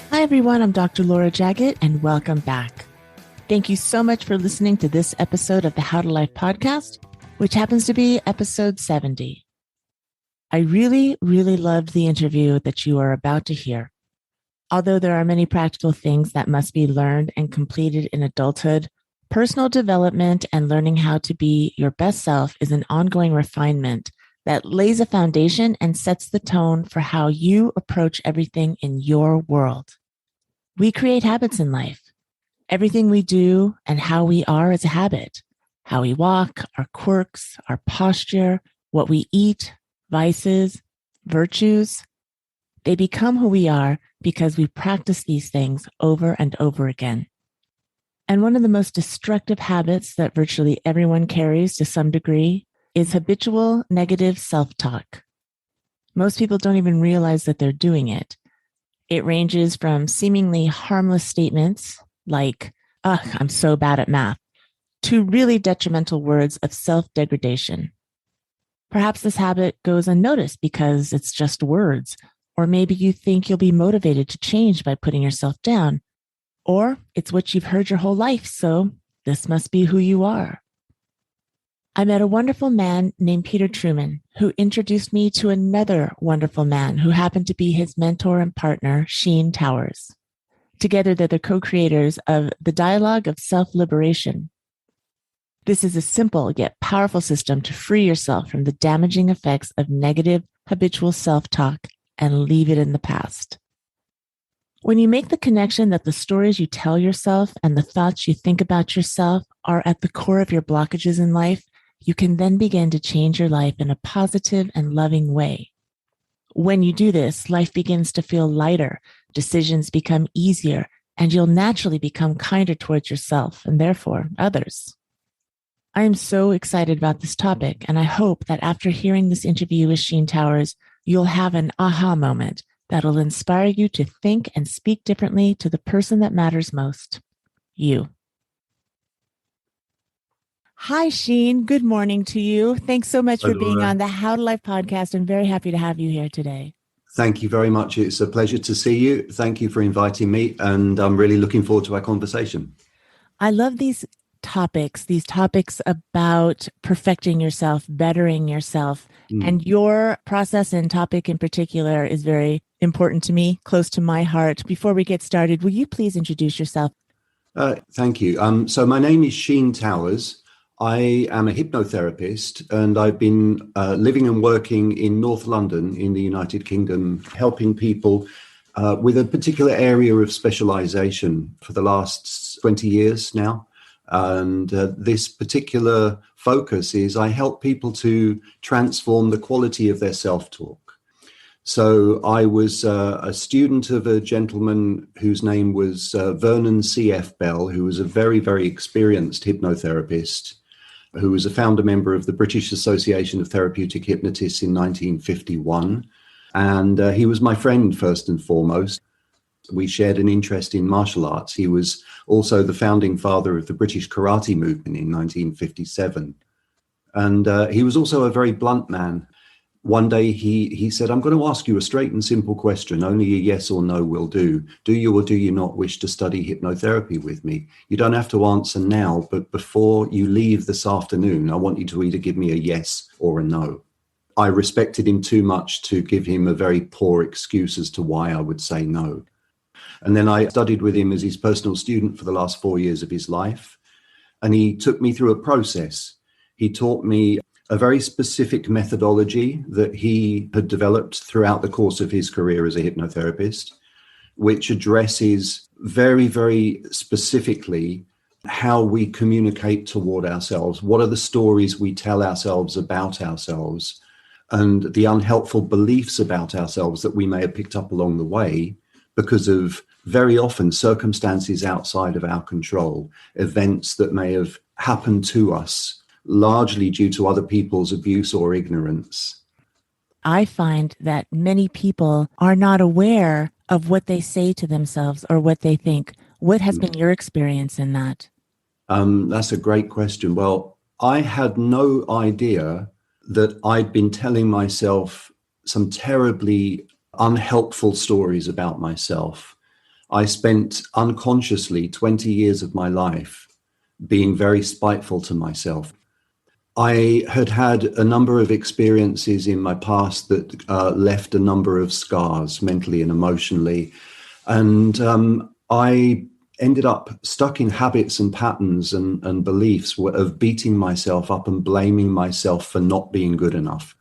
Hi, everyone. I'm Dr. Laura Jaggett, and welcome back. Thank you so much for listening to this episode of the How to Life podcast, which happens to be episode 70. I really, really loved the interview that you are about to hear. Although there are many practical things that must be learned and completed in adulthood, personal development and learning how to be your best self is an ongoing refinement that lays a foundation and sets the tone for how you approach everything in your world. We create habits in life. Everything we do and how we are is a habit. How we walk, our quirks, our posture, what we eat, vices, virtues. They become who we are because we practice these things over and over again. And one of the most destructive habits that virtually everyone carries to some degree is habitual negative self-talk. Most people don't even realize that they're doing it. It ranges from seemingly harmless statements like, "Ugh, I'm so bad at math," to really detrimental words of self-degradation. Perhaps this habit goes unnoticed because it's just words, or maybe you think you'll be motivated to change by putting yourself down, or it's what you've heard your whole life, so this must be who you are. I met a wonderful man named Peter Truman, who introduced me to another wonderful man who happened to be his mentor and partner, Cheyn Towers. Together, they're the co-creators of the Dialogue of Self-Liberation. This is a simple yet powerful system to free yourself from the damaging effects of negative habitual self-talk and leave it in the past. When you make the connection that the stories you tell yourself and the thoughts you think about yourself are at the core of your blockages in life, you can then begin to change your life in a positive and loving way. When you do this, life begins to feel lighter, decisions become easier, and you'll naturally become kinder towards yourself and therefore others. I am so excited about this topic, and I hope that after hearing this interview with Cheyn Towers, you'll have an aha moment that'll inspire you to think and speak differently to the person that matters most, you. Hi, Cheyn. Good morning to you. Thanks so much for being on the How to Life podcast. I'm very happy to have you here today. Thank you very much. It's a pleasure to see you. Thank you for inviting me, and I'm really looking forward to our conversation. I love these topics about perfecting yourself, bettering yourself, and your process and topic in particular is very important to me, close to my heart. Before we get started, will you please introduce yourself? Thank you. So my name is Cheyn Towers. I am a hypnotherapist, and I've been living and working in North London in the United Kingdom, helping people with a particular area of specialization for the last 20 years now. And this particular focus is I help people to transform the quality of their self-talk. So I was a student of a gentleman whose name was Vernon C.F. Bell, who was a very, very experienced hypnotherapist, who was a founder member of the British Association of Therapeutic Hypnotists in 1951. And he was my friend first and foremost. We shared an interest in martial arts. He was also the founding father of the British karate movement in 1957. And he was also a very blunt man. One day he said, "I'm going to ask you a straight and simple question. Only a yes or no will do. Do you or do you not wish to study hypnotherapy with me? You don't have to answer now, but before you leave this afternoon, I want you to either give me a yes or a no." I respected him too much to give him a very poor excuse as to why I would say no. And then I studied with him as his personal student for the last 4 years of his life. And he took me through a process. He taught me a very specific methodology that he had developed throughout the course of his career as a hypnotherapist, which addresses very, very specifically how we communicate toward ourselves. What are the stories we tell ourselves about ourselves, and the unhelpful beliefs about ourselves that we may have picked up along the way because of very often circumstances outside of our control, events that may have happened to us largely due to other people's abuse or ignorance. I find that many people are not aware of what they say to themselves or what they think. What has been your experience in that? That's a great question. Well, I had no idea that I'd been telling myself some terribly unhelpful stories about myself. I spent unconsciously 20 years of my life being very spiteful to myself. I had had a number of experiences in my past that left a number of scars mentally and emotionally. And I ended up stuck in habits and patterns and beliefs of beating myself up and blaming myself for not being good enough.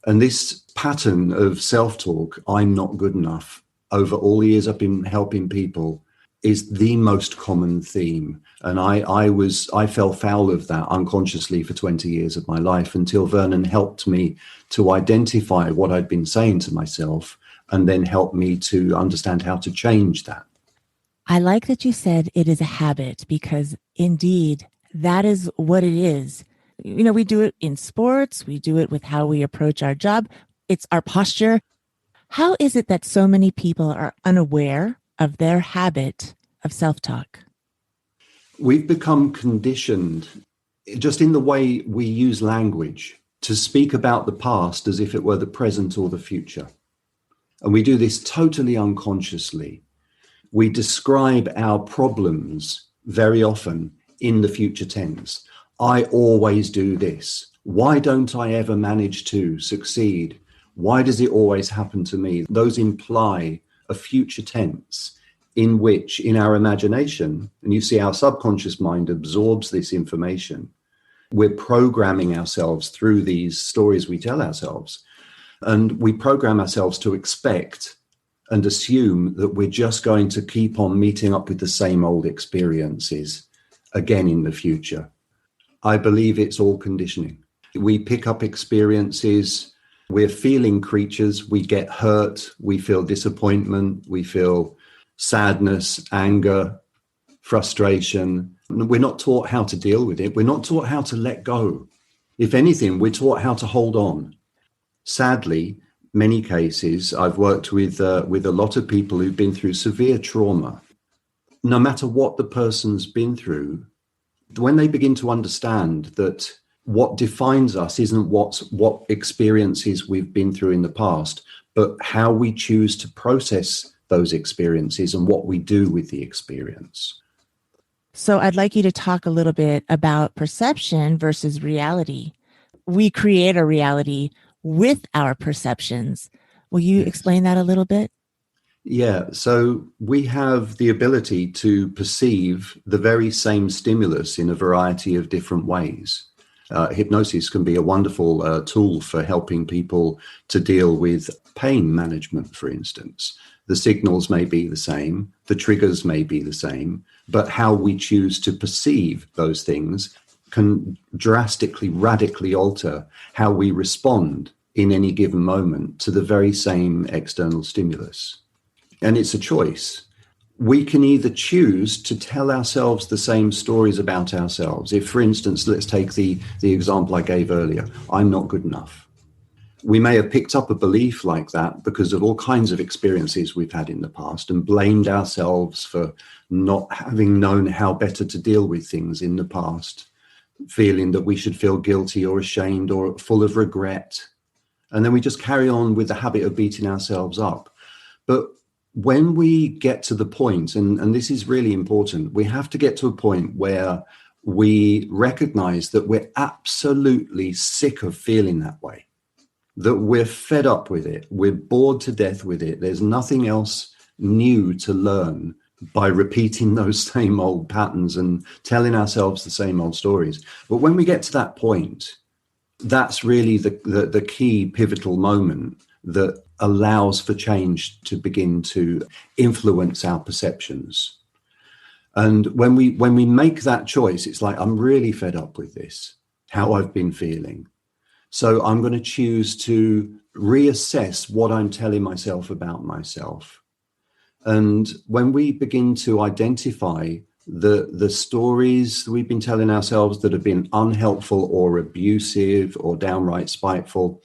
And this pattern of self-talk, I'm not good enough, over all the years I've been helping people, is the most common theme. And I fell foul of that unconsciously for 20 years of my life until Vernon helped me to identify what I'd been saying to myself and then helped me to understand how to change that. I like that you said it is a habit, because indeed that is what it is. You know, we do it in sports, we do it with how we approach our job. It's our posture. How is it that so many people are unaware of their habit of self-talk? We've become conditioned just in the way we use language to speak about the past as if it were the present or the future. And we do this totally unconsciously. We describe our problems very often in the future tense. I always do this. Why don't I ever manage to succeed? Why does it always happen to me? Those imply a future tense in which, in our imagination, and you see our subconscious mind absorbs this information, we're programming ourselves through these stories we tell ourselves. And we program ourselves to expect and assume that we're just going to keep on meeting up with the same old experiences again in the future. I believe it's all conditioning. We pick up experiences, we're feeling creatures, we get hurt, we feel disappointment, we feel sadness, anger, frustration. We're not taught how to deal with it. We're not taught how to let go. If anything, we're taught how to hold on. Sadly, many cases, I've worked with a lot of people who've been through severe trauma. No matter what the person's been through, when they begin to understand that what defines us isn't what experiences we've been through in the past, but how we choose to process those experiences and what we do with the experience. So I'd like you to talk a little bit about perception versus reality. We create a reality with our perceptions. Will you explain that a little bit? Yeah, so we have the ability to perceive the very same stimulus in a variety of different ways. Hypnosis can be a wonderful tool for helping people to deal with pain management, for instance. The signals may be the same, the triggers may be the same, but how we choose to perceive those things can drastically, radically alter how we respond in any given moment to the very same external stimulus. And it's a choice. We can either choose to tell ourselves the same stories about ourselves. If, for instance, let's take the example I gave earlier, I'm not good enough. We may have picked up a belief like that because of all kinds of experiences we've had in the past and blamed ourselves for not having known how better to deal with things in the past, feeling that we should feel guilty or ashamed or full of regret. And then we just carry on with the habit of beating ourselves up. But when we get to the point, and this is really important, we have to get to a point where we recognize that we're absolutely sick of feeling that way, that we're fed up with it, we're bored to death with it. There's nothing else new to learn by repeating those same old patterns and telling ourselves the same old stories. But when we get to that point, that's really the key pivotal moment that allows for change to begin to influence our perceptions. And when we make that choice, it's like, I'm really fed up with this, how I've been feeling. So I'm going to choose to reassess what I'm telling myself about myself. And when we begin to identify the stories that we've been telling ourselves that have been unhelpful or abusive or downright spiteful,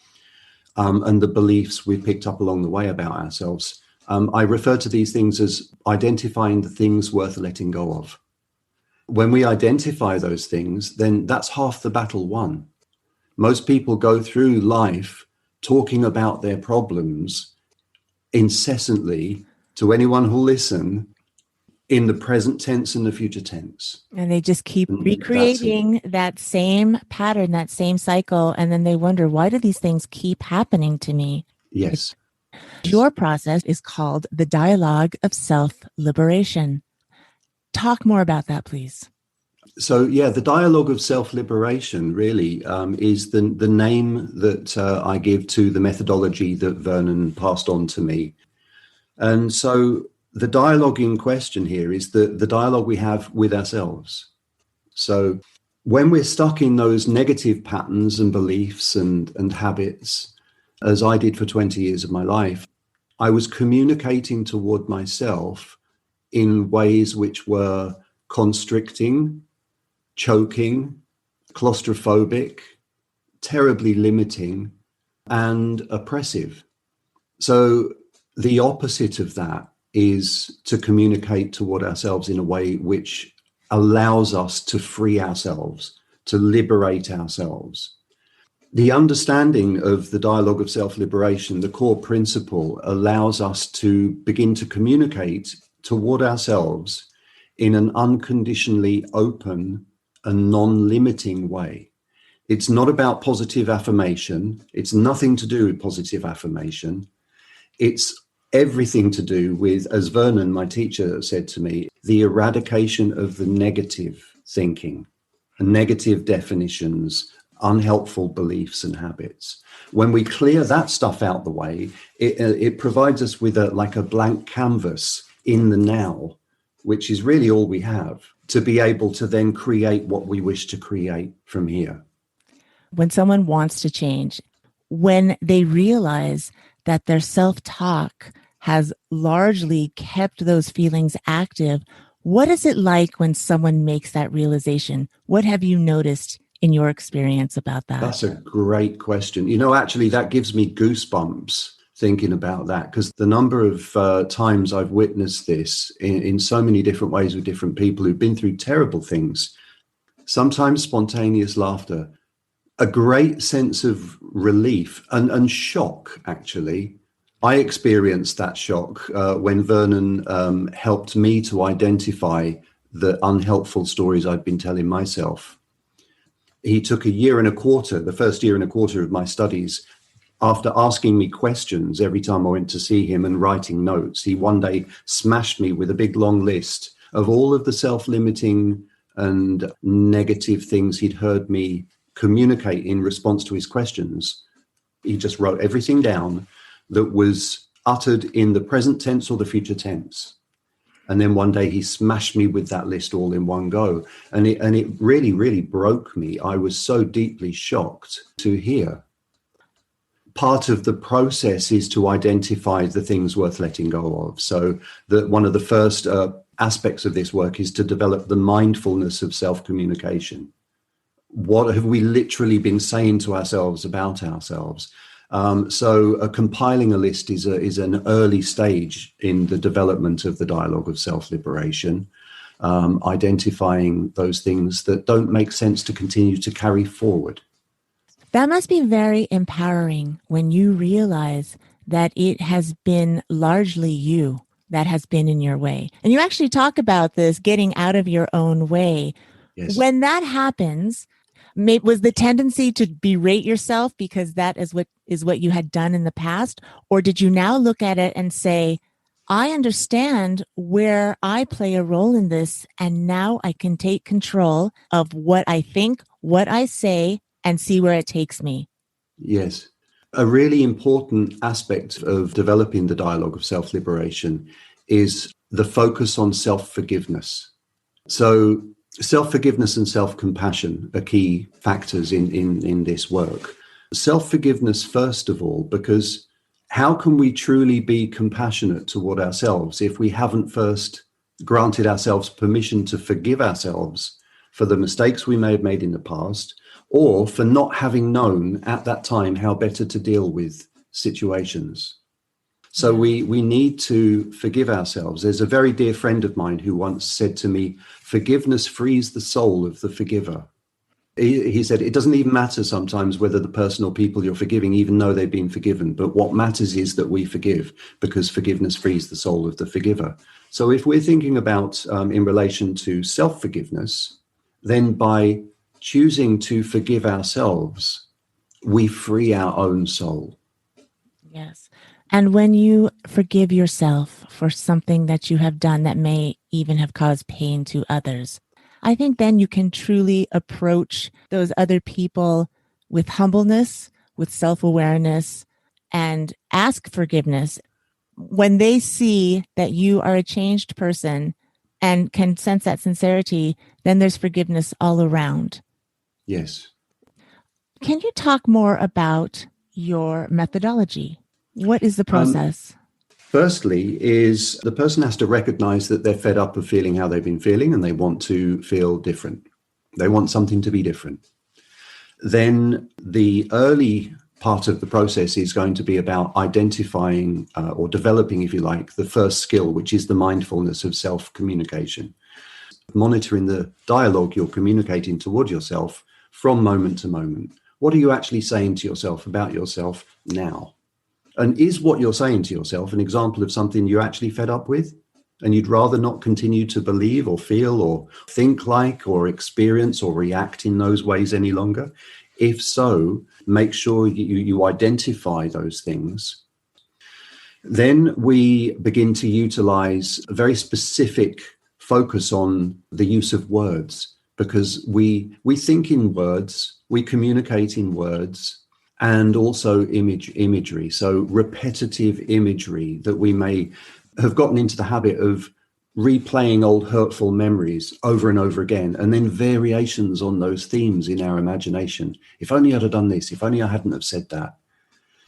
and the beliefs we picked up along the way about ourselves, I refer to these things as identifying the things worth letting go of. when we identify those things, then that's half the battle won. Most people go through life talking about their problems incessantly to anyone who'll listen in the present tense and the future tense. And they just keep And recreating that same pattern, that same cycle. And then they wonder, why do these things keep happening to me? yes. Your process is called the dialogue of self-liberation. Talk more about that, please. So, yeah, the dialogue of self-liberation really is the name that I give to the methodology that Vernon passed on to me. And so the dialogue in question here is the dialogue we have with ourselves. So when we're stuck in those negative patterns and beliefs and habits, as I did for 20 years of my life, I was communicating toward myself in ways which were constricting, choking, claustrophobic, terribly limiting, and oppressive. So the opposite of that is to communicate toward ourselves in a way which allows us to free ourselves, to liberate ourselves. The understanding of the dialogue of self-liberation, the core principle, allows us to begin to communicate toward ourselves in an unconditionally open and non-limiting way. It's not about positive affirmation. It's nothing to do with positive affirmation. It's everything to do with, as Vernon, my teacher, said to me, the eradication of the negative thinking, negative definitions, unhelpful beliefs and habits. When we clear that stuff out the way, it provides us with a blank canvas in the now, which is really all we have, to be able to then create what we wish to create from here. When someone wants to change, when they realize that their self-talk has largely kept those feelings active, what is it like when someone makes that realization? What have you noticed in your experience about that? That's a great question. Actually, that gives me goosebumps thinking about that, because the number of times I've witnessed this in so many different ways with different people who've been through terrible things, sometimes spontaneous laughter, a great sense of relief and shock, actually. I experienced that shock when Vernon helped me to identify the unhelpful stories I'd been telling myself. He took a year and a quarter, the first year and a quarter of my studies, after asking me questions every time I went to see him and writing notes. He one day smashed me with a big long list of all of the self-limiting and negative things he'd heard me communicate in response to his questions. He just wrote everything down that was uttered in the present tense or the future tense. And then one day he smashed me with that list all in one go. And it really, really broke me. I was so deeply shocked to hear. Part of the process is to identify the things worth letting go of. So that one of the first aspects of this work is to develop the mindfulness of self-communication. What have we literally been saying to ourselves about ourselves? So compiling a list is an early stage in the development of the dialogue of self-liberation, identifying those things that don't make sense to continue to carry forward. That must be very empowering when you realize that it has been largely you that has been in your way. And you actually talk about this getting out of your own way. Yes. When that happens, was the tendency to berate yourself because that is what you had done in the past? Or did you now look at it and say, I understand where I play a role in this, and now I can take control of what I think, what I say, and see where it takes me? Yes. A really important aspect of developing the dialogue of self-liberation is the focus on self-forgiveness. So self-forgiveness and self-compassion are key factors in this work. Self-forgiveness, first of all, because how can we truly be compassionate toward ourselves if we haven't first granted ourselves permission to forgive ourselves for the mistakes we may have made in the past, or for not having known at that time how better to deal with situations? So we need to forgive ourselves. There's a very dear friend of mine who once said to me, forgiveness frees the soul of the forgiver. He said, it doesn't even matter sometimes whether the person or people you're forgiving even know they've been forgiven. But what matters is that we forgive, because forgiveness frees the soul of the forgiver. So if we're thinking about in relation to self-forgiveness, then by choosing to forgive ourselves, we free our own soul. Yes. And when you forgive yourself for something that you have done that may even have caused pain to others, I think then you can truly approach those other people with humbleness, with self-awareness, and ask forgiveness. When they see that you are a changed person and can sense that sincerity, then there's forgiveness all around. Yes. Can you talk more about your methodology? What is the process? Firstly, is the person has to recognize that they're fed up of feeling how they've been feeling and they want to feel different. They want something to be different. Then the early part of the process is going to be about identifying or developing, if you like, the first skill, which is the mindfulness of self-communication. Monitoring the dialogue you're communicating toward yourself from moment to moment. What are you actually saying to yourself about yourself now? And is what you're saying to yourself an example of something you're actually fed up with and you'd rather not continue to believe or feel or think like or experience or react in those ways any longer? If so, make sure you identify those things. Then we begin to utilize a very specific focus on the use of words, because we think in words, we communicate in words, and also imagery. So repetitive imagery that we may have gotten into the habit of replaying old hurtful memories over and over again, and then variations on those themes in our imagination. If only I'd have done this, if only I hadn't have said that.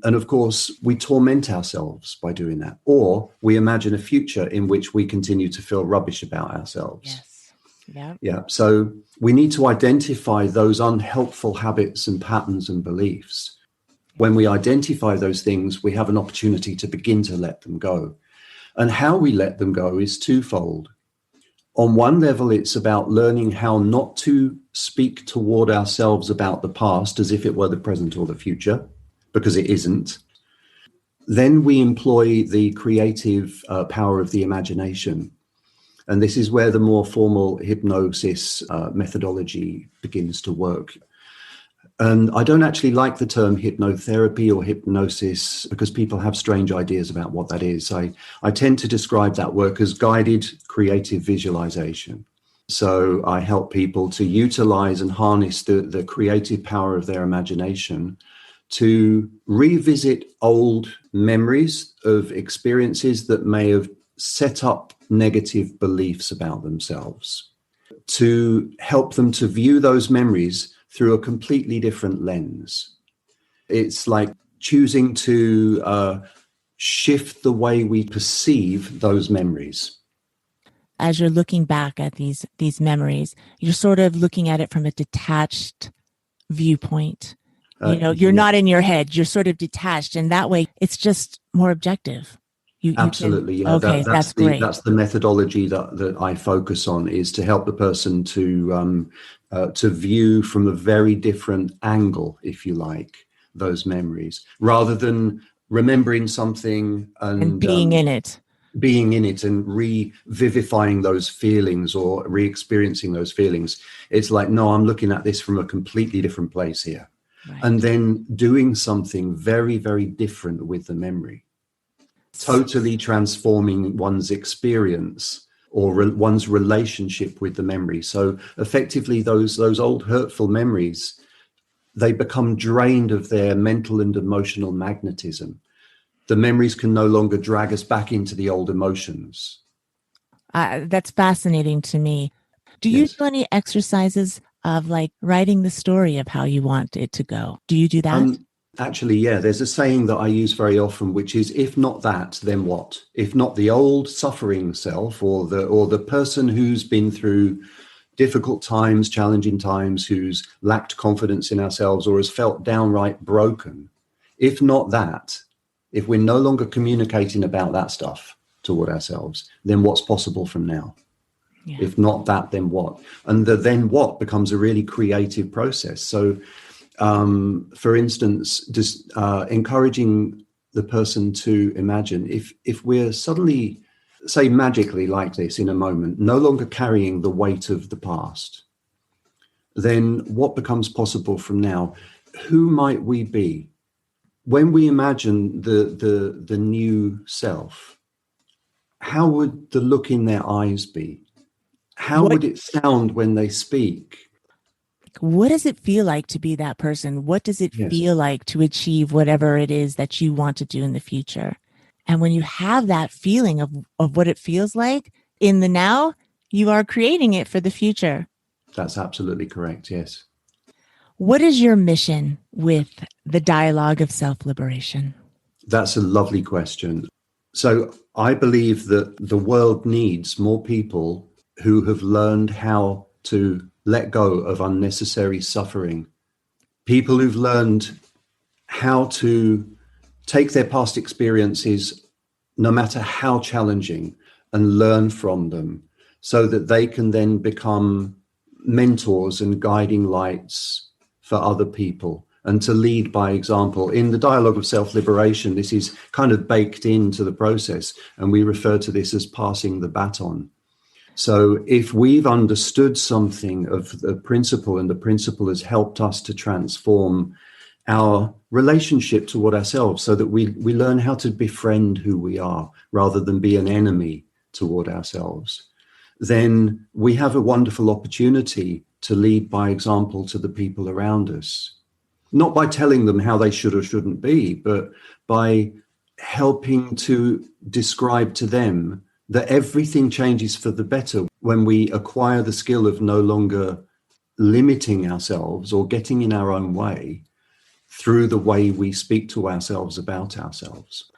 And of course, we torment ourselves by doing that, or we imagine a future in which we continue to feel rubbish about ourselves. Yes. Yeah. Yeah. So we need to identify those unhelpful habits and patterns and beliefs. When we identify those things, we have an opportunity to begin to let them go. And how we let them go is twofold. On one level, it's about learning how not to speak toward ourselves about the past as if it were the present or the future, because it isn't. Then we employ the creative power of the imagination. And this is where the more formal hypnosis methodology begins to work. And I don't actually like the term hypnotherapy or hypnosis because people have strange ideas about what that is. I tend to describe that work as guided creative visualization. So I help people to utilize and harness the creative power of their imagination to revisit old memories of experiences that may have set up negative beliefs about themselves, to help them to view those memories through a completely different lens. It's like choosing to shift the way we perceive those memories. As you're looking back at these memories, you're sort of looking at it from a detached viewpoint. You're not in your head, you're sort of detached, and that way it's just more objective. Absolutely, yeah. Okay, that's great. That's the methodology that I focus on, is to help the person to view from a very different angle, if you like, those memories, rather than remembering something and being in it and revivifying those feelings or re-experiencing those feelings. It's like, no, I'm looking at this from a completely different place here. Right. And then doing something very, very different with the memory. Totally transforming one's experience or one's relationship with the memory. So effectively, those old hurtful memories, they become drained of their mental and emotional magnetism. The memories can no longer drag us back into the old emotions. That's fascinating to me. Do you do any exercises of like writing the story of how you want it to go? Do you do that? Actually, yeah, there's a saying that I use very often, which is, if not that, then what? If not the old suffering self or the person who's been through difficult times, challenging times, who's lacked confidence in ourselves or has felt downright broken, if not that, if we're no longer communicating about that stuff toward ourselves, then what's possible from now? Yeah. If not that, then what? And the then what becomes a really creative process. So, for instance, just encouraging the person to imagine if we're suddenly, say magically like this in a moment, no longer carrying the weight of the past, then what becomes possible from now? Who might we be? When we imagine the new self, how would the look in their eyes be? How would it sound when they speak? What does it feel like to be that person? What does it feel like to achieve whatever it is that you want to do in the future? And when you have that feeling of what it feels like in the now, you are creating it for the future. That's absolutely correct, yes. What is your mission with the dialogue of self-liberation? That's a lovely question. So I believe that the world needs more people who have learned how to let go of unnecessary suffering. People who've learned how to take their past experiences, no matter how challenging, and learn from them so that they can then become mentors and guiding lights for other people, and to lead by example. In the dialogue of self-liberation, this is kind of baked into the process, and we refer to this as passing the baton. So if we've understood something of the principle, and the principle has helped us to transform our relationship toward ourselves so that we learn how to befriend who we are rather than be an enemy toward ourselves, then we have a wonderful opportunity to lead by example to the people around us. Not by telling them how they should or shouldn't be, but by helping to describe to them that everything changes for the better when we acquire the skill of no longer limiting ourselves or getting in our own way through the way we speak to ourselves about ourselves.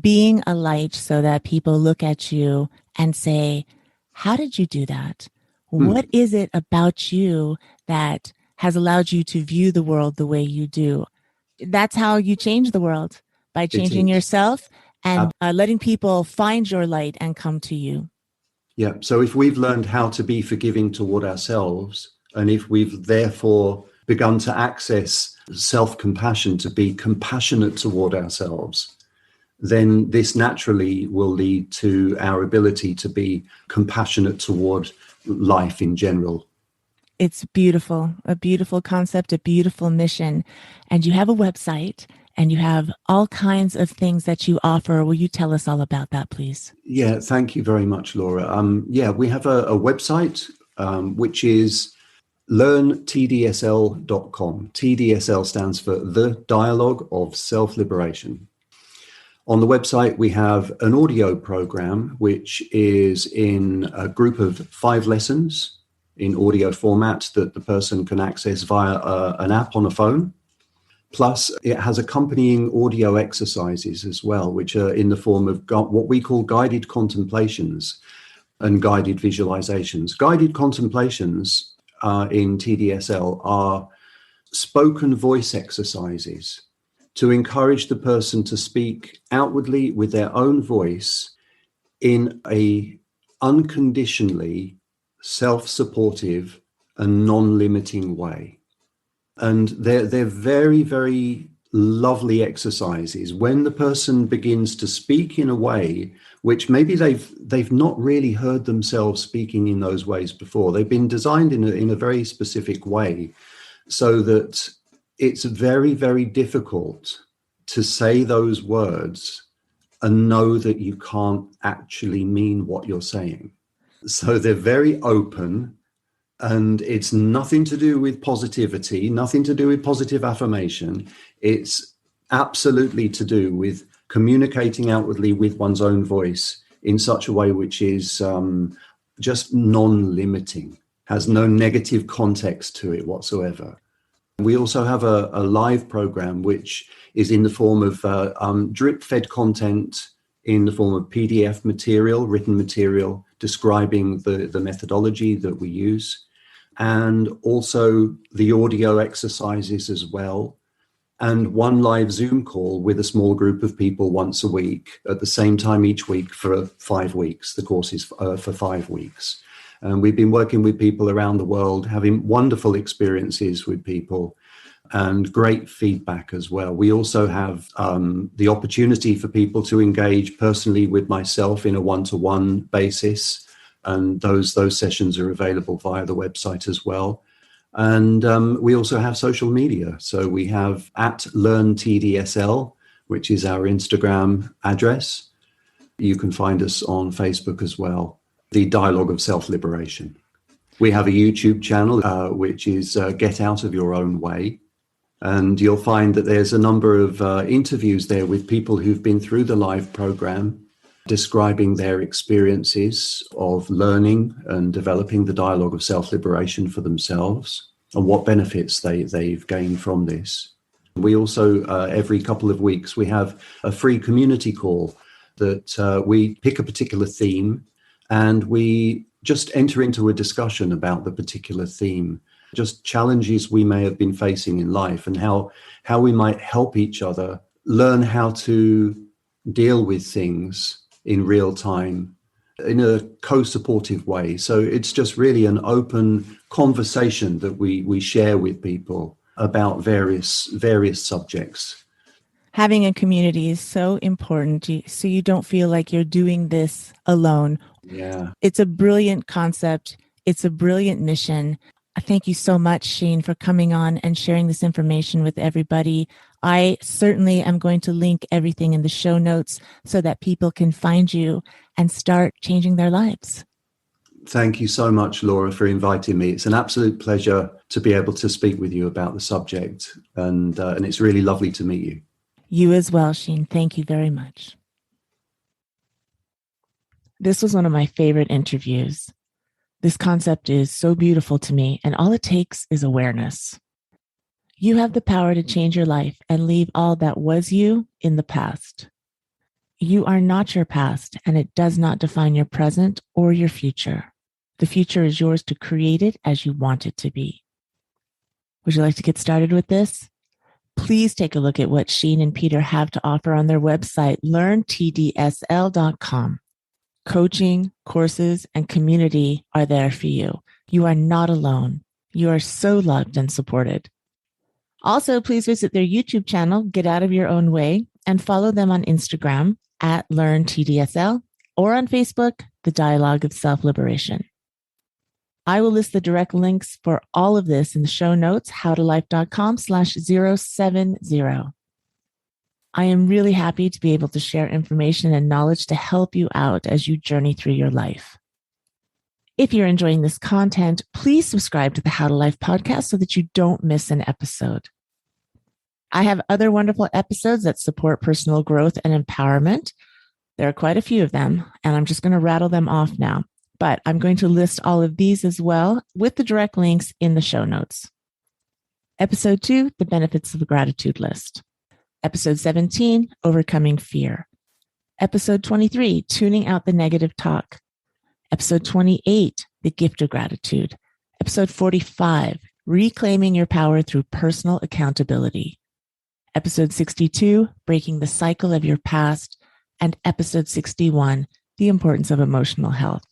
Being a light so that people look at you and say, how did you do that? What is it about you that has allowed you to view the world the way you do? That's how you change the world, by changing yourself and letting people find your light and come to you. Yeah. So if we've learned how to be forgiving toward ourselves, and if we've therefore begun to access self-compassion, to be compassionate toward ourselves, then this naturally will lead to our ability to be compassionate toward life in general. It's beautiful, a beautiful concept, a beautiful mission. And you have a website and you have all kinds of things that you offer. Will you tell us all about that, please? Yeah, thank you very much, Laura. We have a website, which is learntdsl.com. TDSL stands for The Dialogue of Self-Liberation. On the website, we have an audio program, which is in a group of 5 lessons in audio format that the person can access via an app on a phone. Plus, it has accompanying audio exercises as well, which are in the form of what we call guided contemplations and guided visualizations. Guided contemplations in TDSL are spoken voice exercises to encourage the person to speak outwardly with their own voice in a unconditionally self-supportive and non-limiting way. And they're very, very lovely exercises when the person begins to speak in a way which maybe they've not really heard themselves speaking in those ways before. They've been designed in a very specific way so that it's very, very difficult to say those words and know that you can't actually mean what you're saying. So they're very open, and it's nothing to do with positivity, nothing to do with positive affirmation. It's absolutely to do with communicating outwardly with one's own voice in such a way which is just non-limiting, has no negative context to it whatsoever. We also have a live program which is in the form of drip-fed content in the form of PDF material, written material, describing the methodology that we use, and also the audio exercises as well. and one live Zoom call with a small group of people once a week at the same time each week for 5 weeks. The course is for 5 weeks. And we've been working with people around the world, having wonderful experiences with people and great feedback as well. We also have the opportunity for people to engage personally with myself in a one-to-one basis. And those sessions are available via the website as well. And we also have social media. So we have @LearnTDSL, which is our Instagram address. You can find us on Facebook as well. The Dialogue of Self-Liberation. We have a YouTube channel, which is Get Out of Your Own Way. And you'll find that there's a number of interviews there with people who've been through the live program, describing their experiences of learning and developing the dialogue of self-liberation for themselves and what benefits they've gained from this. We also, every couple of weeks, we have a free community call that we pick a particular theme and we just enter into a discussion about the particular theme, just challenges we may have been facing in life and how we might help each other learn how to deal with things in real time in a co-supportive way. So it's just really an open conversation that we share with people about various subjects. Having a community is so important, so you don't feel like you're doing this alone. Yeah. It's a brilliant concept. It's a brilliant mission. Thank you so much, Cheyn, for coming on and sharing this information with everybody. I certainly am going to link everything in the show notes so that people can find you and start changing their lives. Thank you so much, Laura, for inviting me. It's an absolute pleasure to be able to speak with you about the subject, and it's really lovely to meet you. You as well, Cheyn. Thank you very much. This was one of my favorite interviews. This concept is so beautiful to me, and all it takes is awareness. You have the power to change your life and leave all that was you in the past. You are not your past, and it does not define your present or your future. The future is yours to create it as you want it to be. Would you like to get started with this? Please take a look at what Cheyn and Peter have to offer on their website, learntdsl.com. Coaching, courses, and community are there for you. You are not alone. You are so loved and supported. Also, please visit their YouTube channel, Get Out of Your Own Way, and follow them on Instagram @LearnTDSL or on Facebook, The Dialogue of Self-Liberation. I will list the direct links for all of this in the show notes, howtolife.com/070. I am really happy to be able to share information and knowledge to help you out as you journey through your life. If you're enjoying this content, please subscribe to the How to Life podcast so that you don't miss an episode. I have other wonderful episodes that support personal growth and empowerment. There are quite a few of them, and I'm just going to rattle them off now. But I'm going to list all of these as well with the direct links in the show notes. Episode 2, the benefits of a gratitude list. Episode 17, overcoming fear. Episode 23, tuning out the negative talk. Episode 28, the gift of gratitude. Episode 45, reclaiming your power through personal accountability. Episode 62, breaking the cycle of your past. And episode 61, the importance of emotional health.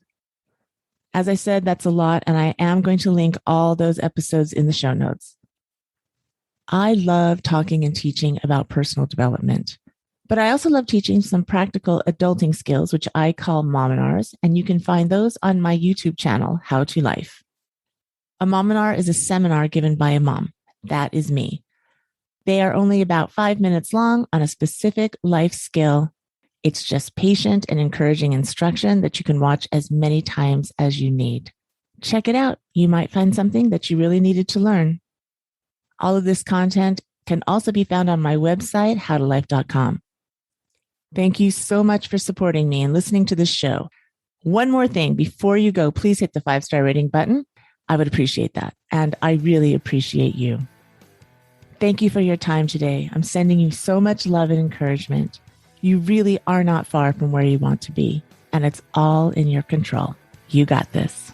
As I said, that's a lot, and I am going to link all those episodes in the show notes. I love talking and teaching about personal development, but I also love teaching some practical adulting skills, which I call mominars, and you can find those on my YouTube channel, How to Life. A mominar is a seminar given by a mom. That is me. They are only about 5 minutes long on a specific life skill. It's just patient and encouraging instruction that you can watch as many times as you need. Check it out. You might find something that you really needed to learn. All of this content can also be found on my website, howtolife.com. Thank you so much for supporting me and listening to this show. One more thing before you go, please hit the 5-star rating button. I would appreciate that. And I really appreciate you. Thank you for your time today. I'm sending you so much love and encouragement. You really are not far from where you want to be, and it's all in your control. You got this.